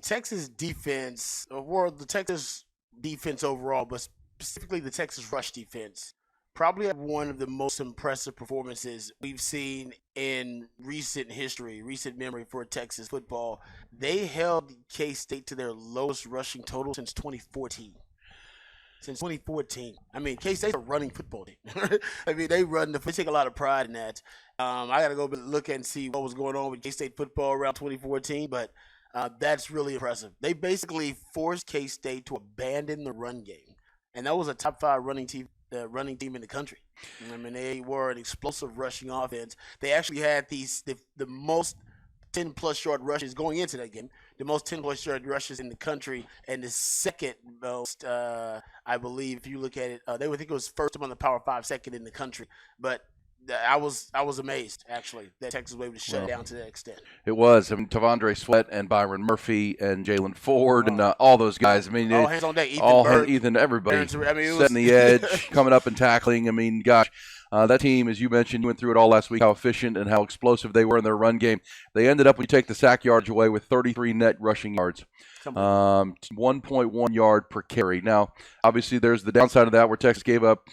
Texas defense, or the Texas defense overall, but specifically the Texas rush defense, probably had one of the most impressive performances we've seen in recent history, recent memory for Texas football. They held K-State to their lowest rushing total since 2014. Since 2014. I mean, K-State's a running football team. I mean, they take a lot of pride in that. I got to go look and see what was going on with K-State football around 2014, but that's really impressive. They basically forced K-State to abandon the run game, and that was a top 5 running team in the country. I mean, they were an explosive rushing offense. They actually had the most 10-plus yard rushes going into that game, the most 10-plus yard rushes in the country, and the second most, I believe, if you look at it, they would think it was first among the Power 5, second in the country. But I was amazed, actually, that Texas was able to shut it down to that extent. It was. I mean, Tavondre Sweat and Byron Murphy and Jalen Ford and all those guys. I mean, all hands on deck. Ethan, everybody setting the edge, coming up and tackling. I mean, gosh. That team, as you mentioned, went through it all last week, how efficient and how explosive they were in their run game. They ended up, when you take the sack yards away, with 33 net rushing yards, 1.1 yard per carry. Now, obviously, there's the downside of that where Texas gave up,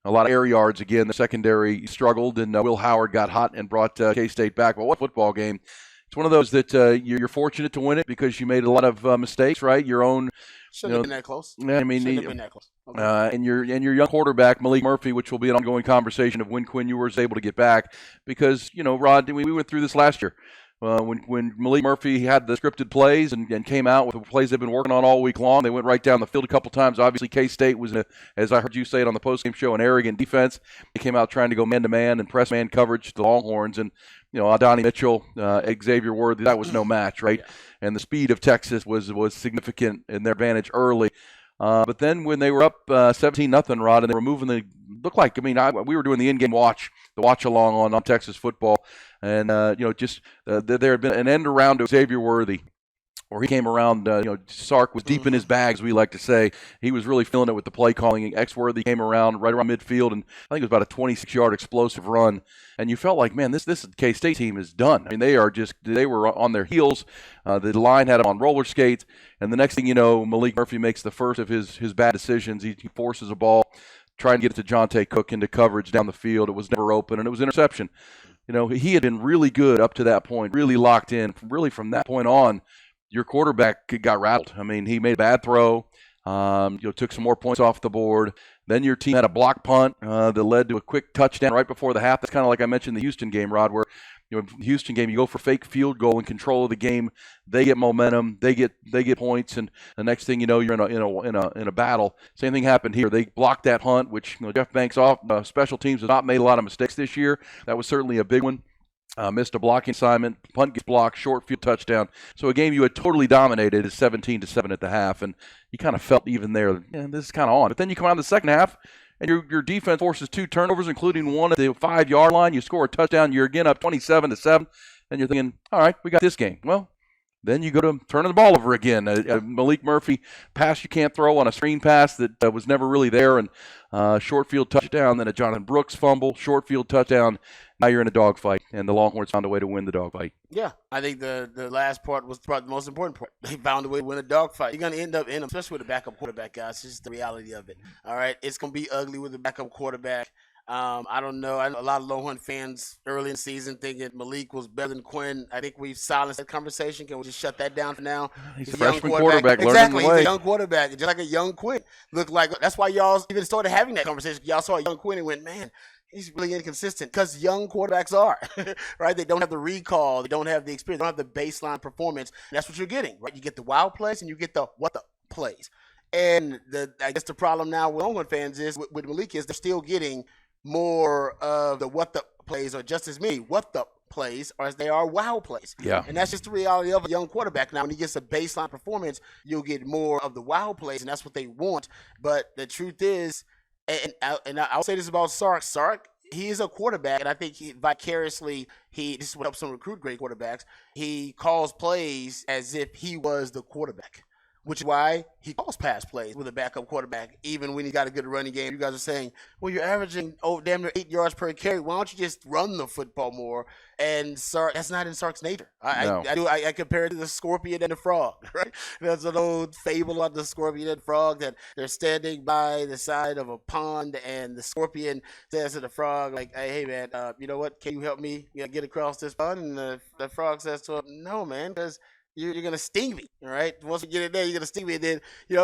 a lot of air yards. Again, the secondary struggled, and Will Howard got hot and brought K-State back. But what football game. It's one of those that you're fortunate to win it because you made a lot of mistakes, right? Your own. Shouldn't have been that close. I mean, Shouldn't have been that close. Okay. And your young quarterback, Malik Murphy, which will be an ongoing conversation of when Quinn Ewers is able to get back. Because, Rod, we went through this last year. When Malik Murphy had the scripted plays and came out with the plays they've been working on all week long, they went right down the field a couple times. Obviously, K-State was, as I heard you say it on the postgame show, an arrogant defense. They came out trying to go man-to-man and press man coverage to the Longhorns. And, Adonai Mitchell, Xavier Worthy, that was no match, right? Yeah. And the speed of Texas was significant in their advantage early. But then when they were up 17-0, Rod, and they were moving we were doing the in-game watch along on Texas football. And, there had been an end around to Xavier Worthy, where he came around, Sark was deep in his bags, we like to say. He was really feeling it with the play calling. X-Worthy came around right around midfield, and I think it was about a 26-yard explosive run. And you felt like, man, this K-State team is done. I mean, they were on their heels. The line had them on roller skates. And the next thing you know, Malik Murphy makes the first of his bad decisions. He forces a ball, trying to get it to Jonte Cook into coverage down the field. It was never open, and it was interception. He had been really good up to that point, really locked in. Really from that point on, your quarterback got rattled. I mean, he made a bad throw, took some more points off the board. Then your team had a block punt that led to a quick touchdown right before the half. That's kind of like I mentioned the Houston game, Rod, where Houston game, you go for fake field goal and control of the game. They get momentum, they get points, and the next thing you know, you're in a battle. Same thing happened here. They blocked that punt, which Jeff Banks off special teams has not made a lot of mistakes this year. That was certainly a big one. Missed a blocking assignment, punt gets blocked, short field touchdown. So a game you had totally dominated is 17-7 at the half, and you kind of felt even there, this is kind of on. But then you come out in the second half, and your defense forces 2 turnovers, including one at the 5-yard line. You score a touchdown, you're again up 27-7, and you're thinking, all right, we got this game. Well, then you go to turning the ball over again. Malik Murphy pass you can't throw on a screen pass that was never really there, and short field touchdown. Then a Jonathan Brooks fumble, short field touchdown. Now you're in a dogfight, and the Longhorns found a way to win the dogfight. Yeah, I think the last part was probably the most important part. They found a way to win a dogfight. You're going to end up in them, especially with a backup quarterback, guys. It's just the reality of it. All right, it's going to be ugly with a backup quarterback. I don't know. I know a lot of Longhorn fans early in the season thinking Malik was better than Quinn. I think we've silenced that conversation. Can we just shut that down for now? He's a freshman quarterback. Exactly. He's a young quarterback. Just like a young Quinn. Looked like that's why y'all even started having that conversation. Y'all saw a young Quinn and went, man, he's really inconsistent, because young quarterbacks are, right? They don't have the recall. They don't have the experience. They don't have the baseline performance. That's what you're getting, right? You get the wild plays and you get the what the plays. And I guess the problem now with Longhorn fans is with Malik is they're still getting more of the what the plays, or just as many what the plays as they are wow plays. Yeah. And that's just the reality of a young quarterback. Now, when he gets a baseline performance, you'll get more of the wow plays, and that's what they want. But the truth is, and I'll say this about Sark. Sark, he is a quarterback, and I think vicariously, this is what helps him recruit great quarterbacks. He calls plays as if he was the quarterback. which is why he calls pass plays with a backup quarterback, even when he got a good running game. You guys are saying, well, you're averaging damn near 8 yards per carry. Why don't you just run the football more? And Sark, that's not in Sark's nature. I compare it to the scorpion and the frog, right? There's an old fable about the scorpion and frog that they're standing by the side of a pond, and the scorpion says to the frog, like, hey man, you know what? Can you help me get across this pond? And the frog says to him, no, man, because you're going to sting me, all right? Once we get in there, you're going to sting me, and then,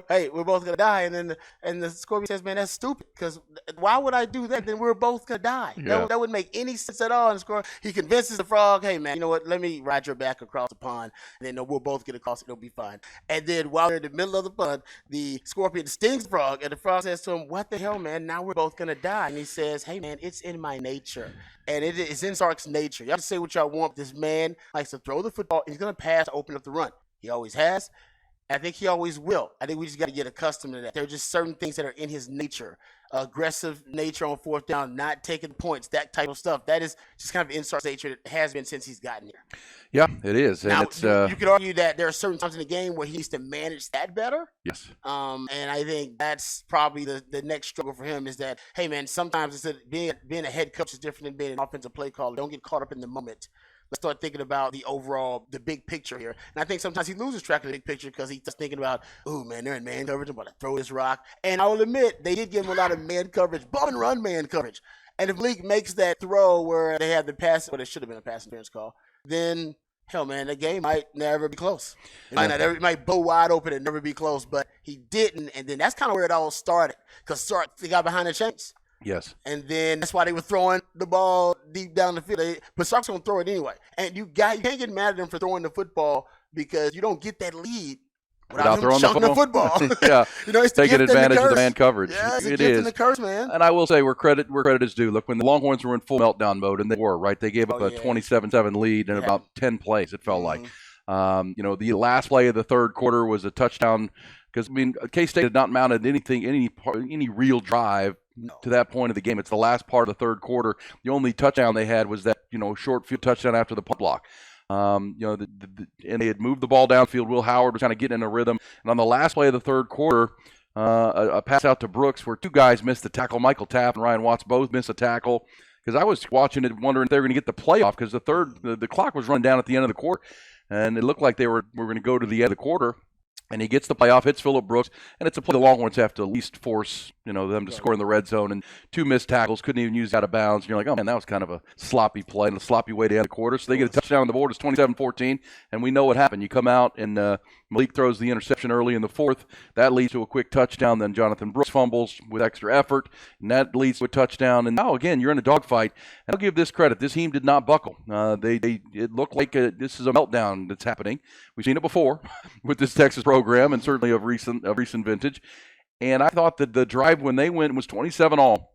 hey, we're both going to die. And the scorpion says, man, that's stupid, because why would I do that? Then we're both going to die. Yeah. That wouldn't make any sense at all. And he convinces the frog, hey, man, you know what? Let me ride your back across the pond, and then we'll both get across. It'll be fine. And then while they're in the middle of the pond, the scorpion stings the frog, and the frog says to him, what the hell, man? Now we're both going to die. And he says, hey, man, it's in my nature. And it's in Sark's nature. Y'all can say what y'all want. This man likes to throw the football. He's going to pass to open up the run. He always has. I think he always will. I think we just got to get accustomed to that. There are just certain things that are in his nature. Aggressive nature on fourth down, not taking points, that type of stuff. That is just kind of in Sark's nature. It has been since he's gotten here. Yeah, it is. And now, you could argue that there are certain times in the game where he needs to manage that better. Yes. And I think that's probably the next struggle for him is that, hey, man, sometimes it's being a head coach is different than being an offensive play caller. Don't get caught up in the moment. Let's start thinking about the big picture here. And I think sometimes he loses track of the big picture because he's just thinking about, oh, man, they're in man coverage. I'm about to throw this rock. And I will admit, they did give him a lot of man coverage, bump and run man coverage. And if Malik makes that throw where they have the pass, it should have been a pass interference call, then, hell, man, the game might never be close. It might blow wide open and never be close, but he didn't. And then that's kind of where it all started because Sark got behind the chains. Yes. And then that's why they were throwing the ball deep down the field. But Sark's going to throw it anyway. And you can't get mad at him for throwing the football because you don't get that lead without him chucking the football. Yeah. It's taking advantage of the man coverage. Yeah, it's it a gift is. and a curse, man. And I will say where credit is due. Look, when the Longhorns were in full meltdown mode, and they were, right? They gave up a 27-7 lead in about 10 plays, it felt like. The last play of the third quarter was a touchdown because, K-State had not mounted any real drive to that point of the game. It's the last part of the third quarter. The only touchdown they had was that, short field touchdown after the punt block. And they had moved the ball downfield. Will Howard was kind of getting in a rhythm. And on the last play of the third quarter, a pass out to Brooks where two guys missed the tackle. Michael Tapp and Ryan Watts both missed a tackle. Because I was watching it wondering if they were going to get the playoff because the clock was run down at the end of the quarter. And it looked like they were going to go to the end of the quarter. And he gets the playoff, hits Phillip Brooks, and it's a play the Longhorns have to at least force, them to score in the red zone. And two missed tackles, couldn't even use out of bounds. And you're like, oh, man, that was kind of a sloppy play and a sloppy way to end the quarter. So they get a touchdown on the board. It's 27-14, and we know what happened. You come out, and Malik throws the interception early in the fourth. That leads to a quick touchdown. Then Jonathan Brooks fumbles with extra effort, and that leads to a touchdown. And now, again, you're in a dogfight. And I'll give this credit. This team did not buckle. It looked like this is a meltdown that's happening. We've seen it before with this Texas program, and certainly of recent vintage. And I thought that the drive when they went was 27-all,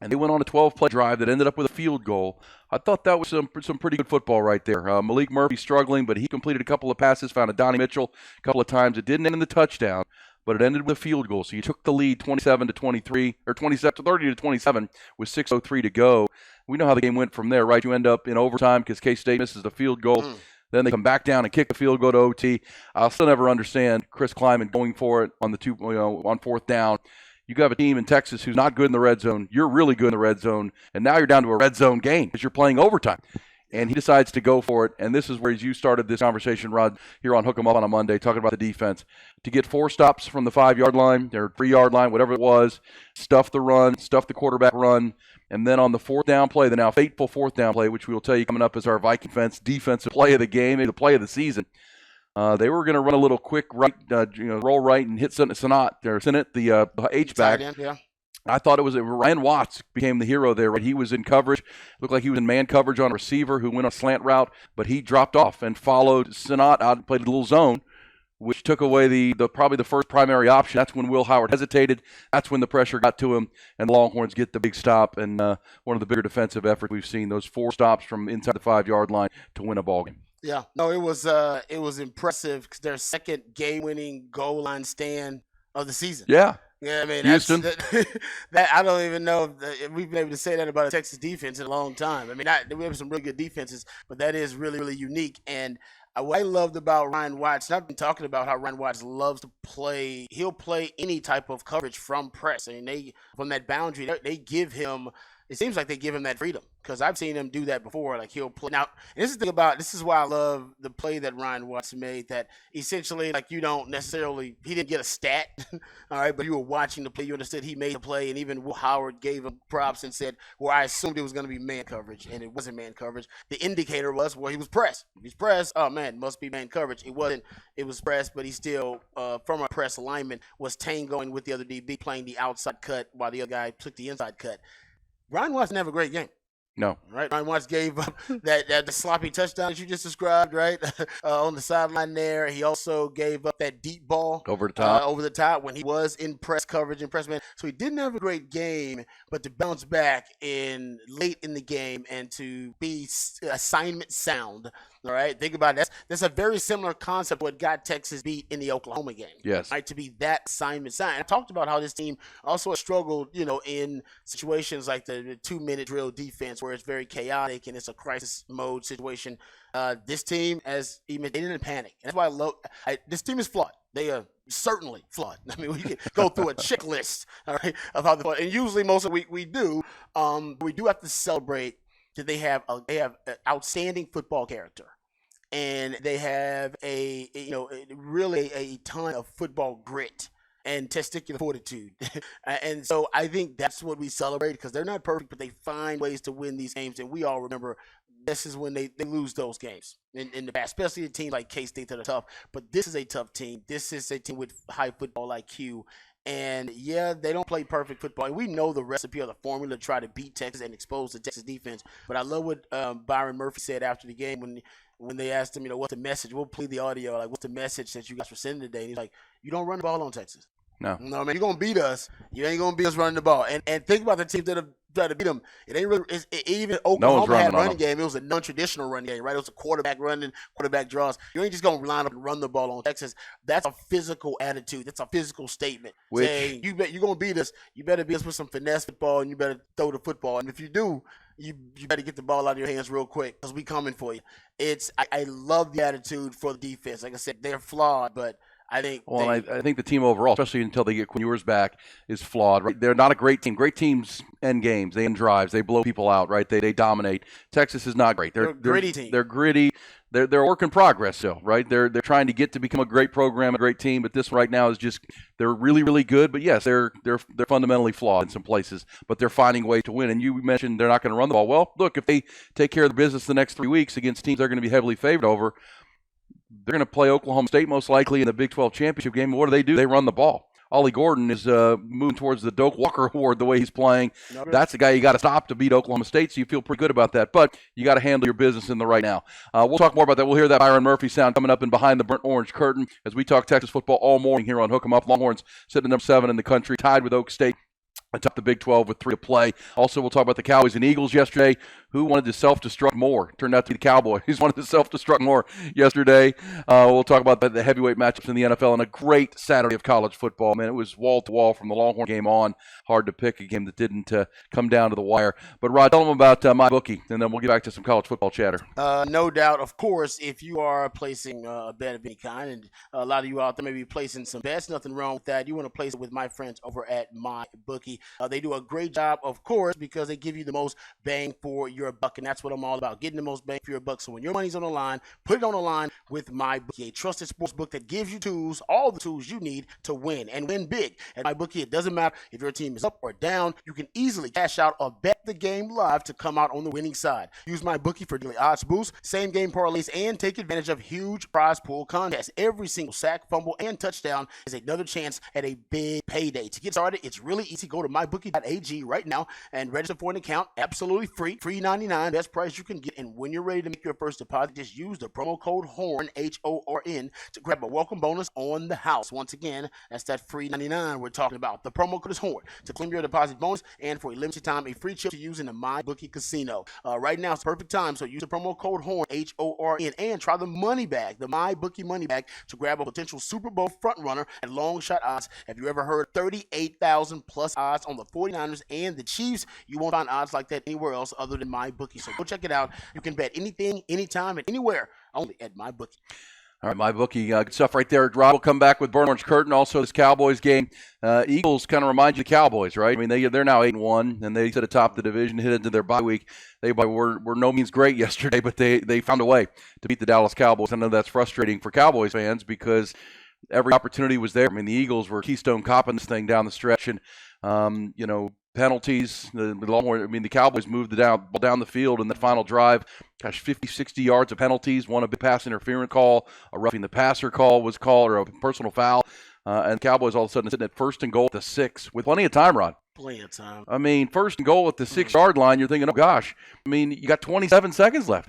and they went on a 12-play drive that ended up with a field goal. I thought that was some pretty good football right there. Malik Murphy struggling, but he completed a couple of passes, found a Donnie Mitchell a couple of times. It didn't end in the touchdown, but it ended with a field goal. So you took the lead 27-23 or 30-27 with 6:03 to go. We know how the game went from there, right? You end up in overtime because K-State misses the field goal. Then they come back down and kick the field goal to OT. I'll still never understand Chris Kleiman going for it on on fourth down. You have a team in Texas who's not good in the red zone. You're really good in the red zone, and now you're down to a red zone game because you're playing overtime. And he decides to go for it, and this is where you started this conversation, Rod, here on Hook 'em Up on a Monday, talking about the defense. To get 4 stops from the 5-yard line, or 3-yard line, whatever it was, stuff the run, stuff the quarterback run, and then on the fourth down play, the now fateful fourth down play, which we will tell you coming up as our Viking defensive play of the game, maybe the play of the season. They were going to run a little quick right, roll right and hit Sinnott, the H-back. Yeah. I thought it was Ryan Watts became the hero there. Right? He was in coverage. Looked like he was in man coverage on a receiver who went on a slant route, but he dropped off and followed Sinnott out and played a little zone, which took away the probably the first primary option. That's when Will Howard hesitated. That's when the pressure got to him, and the Longhorns get the big stop and one of the bigger defensive efforts we've seen. Those 4 stops from inside the 5-yard line to win a ball game. Yeah, no, it was impressive because their second game-winning goal line stand of the season. Yeah. Yeah, I mean, Houston. that I don't even know if we've been able to say that about a Texas defense in a long time. I mean, we have some really good defenses, but that is really, really unique. And What I loved about Ryan Watts, and I've been talking about how Ryan Watts loves to play. He'll play any type of coverage from press. I mean, from that boundary, they give him. It seems like they give him that freedom because I've seen him do that before. Like he'll play now. And this is the thing about this is why I love the play that Ryan Watts made. That essentially, like you don't necessarily he didn't get a stat, all right, but you were watching the play. You understood he made the play, and even Will Howard gave him props and said, "Well, I assumed it was going to be man coverage, and it wasn't man coverage. The indicator was he was pressed. If he's pressed, oh man, it must be man coverage. It wasn't. It was pressed, but he still, from a press alignment, was tangoing with the other DB playing the outside cut while the other guy took the inside cut." Ryan Watts didn't have a great game. No. Right? Ryan Watts gave up that the sloppy touchdown that you just described, right? On the sideline there. He also gave up that deep ball. Over the top when he was in press coverage and press man. So he didn't have a great game, but to bounce back late in the game and to be assignment sound. All right, think about it. That's a very similar concept to what got Texas beat in the Oklahoma game. Yes. Right, to be that assignment sound. I talked about how this team also struggled, in situations like the 2-minute drill defense where it's very chaotic and it's a crisis mode situation. This team, they didn't panic. And that's why this team is flawed. They are certainly flawed. I mean, we can go through a checklist, all right, of how they're flawed. And usually most of we do. We do have to celebrate that they have an outstanding football character. And they have really a ton of football grit and testicular fortitude. And so I think that's what we celebrate because they're not perfect, but they find ways to win these games. And we all remember this is when they lose those games in the past, especially a team like K-State that are tough. But this is a tough team. This is a team with high football IQ. And, yeah, they don't play perfect football. And we know the recipe or the formula to try to beat Texas and expose the Texas defense. But I love what Byron Murphy said after the game when they asked him, what's the message? We'll play the audio. Like, what's the message that you guys were sending today? And he's like, you don't run the ball on Texas. No. No, man, you're going to beat us. You ain't going to beat us running the ball. And think about the teams that have tried to beat them. It ain't really even Oklahoma had a running game. It was a non-traditional running game, right? It was a quarterback running, quarterback draws. You ain't just going to line up and run the ball on Texas. That's a physical attitude. That's a physical statement. Saying, you're going to beat us. You better beat us with some finesse football, and you better throw the football. And if you do, you better get the ball out of your hands real quick because we coming for you. I love the attitude for the defense. Like I said, they're flawed, but I think the team overall, especially until they get Quinn Ewers back, is flawed. Right? They're not a great team. Great teams end games. They end drives. They blow people out. Right? They dominate. Texas is not great. They're a gritty team. They're gritty. They're a work in progress still. Right? They're trying to get to become a great program, a great team. But this right now is just they're really really good. But yes, they're fundamentally flawed in some places. But they're finding ways to win. And you mentioned they're not going to run the ball. Well, look, if they take care of the business the next 3 weeks against teams they're going to be heavily favored over. They're going to play Oklahoma State most likely in the Big 12 championship game. What do? They run the ball. Ollie Gordon is moving towards the Doak Walker Award the way he's playing. That's the guy you got to stop to beat Oklahoma State, so you feel pretty good about that. But you got to handle your business in the right now. We'll talk more about that. We'll hear that Byron Murphy sound coming up in Behind the Burnt Orange Curtain as we talk Texas football all morning here on Hook 'em Up. Longhorns sitting at number 7 in the country, tied with Oak State atop the Big 12 with 3 to play. Also, we'll talk about the Cowboys and Eagles yesterday. Who wanted to self-destruct more? Turned out to be the Cowboys. Wanted to self-destruct more yesterday. We'll talk about the heavyweight matchups in the NFL and a great Saturday of college football. Man, it was wall-to-wall from the Longhorn game on. Hard to pick a game that didn't come down to the wire. But, Rod, tell them about MyBookie, and then we'll get back to some college football chatter. No doubt. Of course, if you are placing a bet of any kind, and a lot of you out there may be placing some bets, nothing wrong with that. You want to place it with my friends over at MyBookie. They do a great job, of course, because they give you the most bang for your buck, and that's what I'm all about, getting the most bang for your buck. So when your money's on the line, put it on the line with MyBookie, a trusted sports book that gives you tools, all the tools you need to win and win big. At MyBookie, it doesn't matter if your team is up or down. You can easily cash out or bet the game live to come out on the winning side. Use MyBookie for daily odds boosts, same game parlays, and take advantage of huge prize pool contests. Every single sack, fumble, and touchdown is another chance at a big payday. To get started, it's really easy. Go to MyBookie.ag right now and register for an account. Absolutely free. $3.99. Best price you can get. And when you're ready to make your first deposit, just use the promo code HORN, HORN, to grab a welcome bonus on the house. Once again, that's that free $3.99 we're talking about. The promo code is HORN to claim your deposit bonus and for a limited time, a free chip to use in the MyBookie casino. Right now, it's the perfect time, so use the promo code HORN, HORN, and try the money bag, the MyBookie money bag, to grab a potential Super Bowl frontrunner at long shot odds. Have you ever heard 38,000 plus odds on the 49ers and the Chiefs? You won't find odds like that anywhere else other than MyBookie. So go check it out. You can bet anything, anytime, and anywhere, only at MyBookie. All right, MyBookie, good stuff right there. Rob will come back with Burn Orange Curtain. Also, this Cowboys game. Eagles kind of remind you of the Cowboys, right? I mean, they're now 8-1, and they sit atop the division, hit into their bye week. They were no means great yesterday, but they found a way to beat the Dallas Cowboys. I know that's frustrating for Cowboys fans because every opportunity was there. I mean, the Eagles were keystone copping this thing down the stretch, and penalties. The Longhorns, the Cowboys moved the ball down the field in the final drive. 50, 60 yards of penalties. One, a big pass interference call, a roughing the passer call was called, or a personal foul. And the Cowboys all of a sudden sitting at first and goal at the 6 with plenty of time, Rod. Plenty of time. I mean, first and goal at the 6-yard line, you're thinking, oh, gosh. I mean, you got 27 seconds left.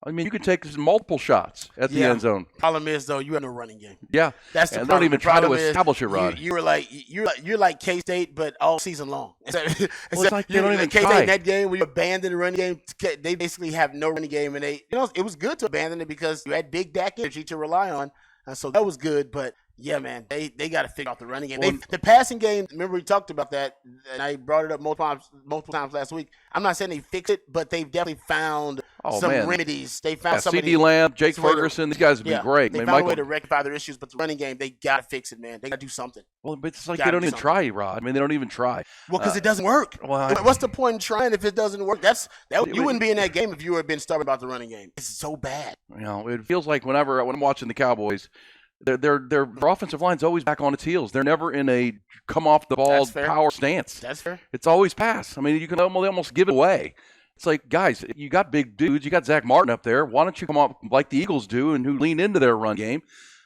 I mean, you can take multiple shots at the end zone. Problem is, though, you have no running game. Yeah, that's the and problem. Don't even try to establish it, Rod. You're like K-State, but all season long. It's like they don't even K-State try. In that game where you abandon the running game, they basically have no running game, and it was good to abandon it because you had big Dak energy to rely on, so that was good. But yeah, man, they got to figure out the running game. The passing game. Remember we talked about that, and I brought it up multiple times last week. I'm not saying they fixed it, but they've definitely found some remedies. They found some. C.D. Lamb, Jake Ferguson, these guys have been great. They found a way to rectify their issues, but the running game, they got to fix it, man. They got to do something. Well, but it's like they don't even try, Rod. I mean, they don't even try. Well, because it doesn't work. What's the point in trying if it doesn't work? You wouldn't be in that game if you had been stubborn about the running game. It's so bad. It feels like when I'm watching the Cowboys, their offensive line's always back on its heels. They're never in a come off the ball power stance. That's fair. It's always pass. I mean, you can almost give it away. It's like, guys, you got big dudes. You got Zach Martin up there. Why don't you come up like the Eagles do and who lean into their run game?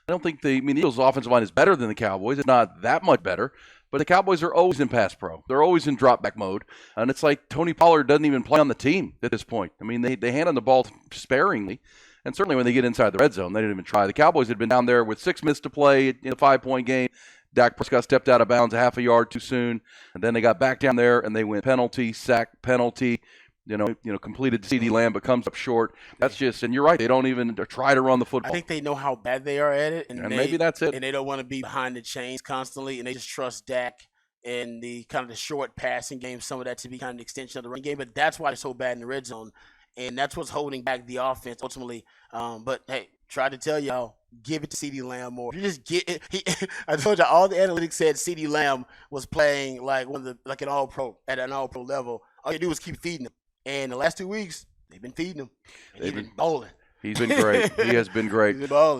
I don't think the Eagles' offensive line is better than the Cowboys. It's not that much better. But the Cowboys are always in pass pro. They're always in drop back mode. And it's like Tony Pollard doesn't even play on the team at this point. I mean, they hand on the ball sparingly. And certainly when they get inside the red zone, they didn't even try. The Cowboys had been down there with 6 minutes to play in a 5-point game. Dak Prescott stepped out of bounds a half a yard too soon. And then they got back down there and they went penalty, sack, penalty. Completed C.D. Lamb, but comes up short. That's just, and you're right, they don't even try to run the football. I think they know how bad they are at it. And maybe that's it. And they don't want to be behind the chains constantly, and they just trust Dak and the kind of the short passing game, some of that to be kind of an extension of the running game. But that's why they're so bad in the red zone, and that's what's holding back the offense ultimately. But, hey, try to tell y'all, give it to C.D. Lamb more. You just get it. I told you all the analytics said C.D. Lamb was playing like an all-pro at an all-pro level. All you do is keep feeding him. And the last 2 weeks, they've been feeding him. And he's been bowling. He's been great. He has been great. He's been balling.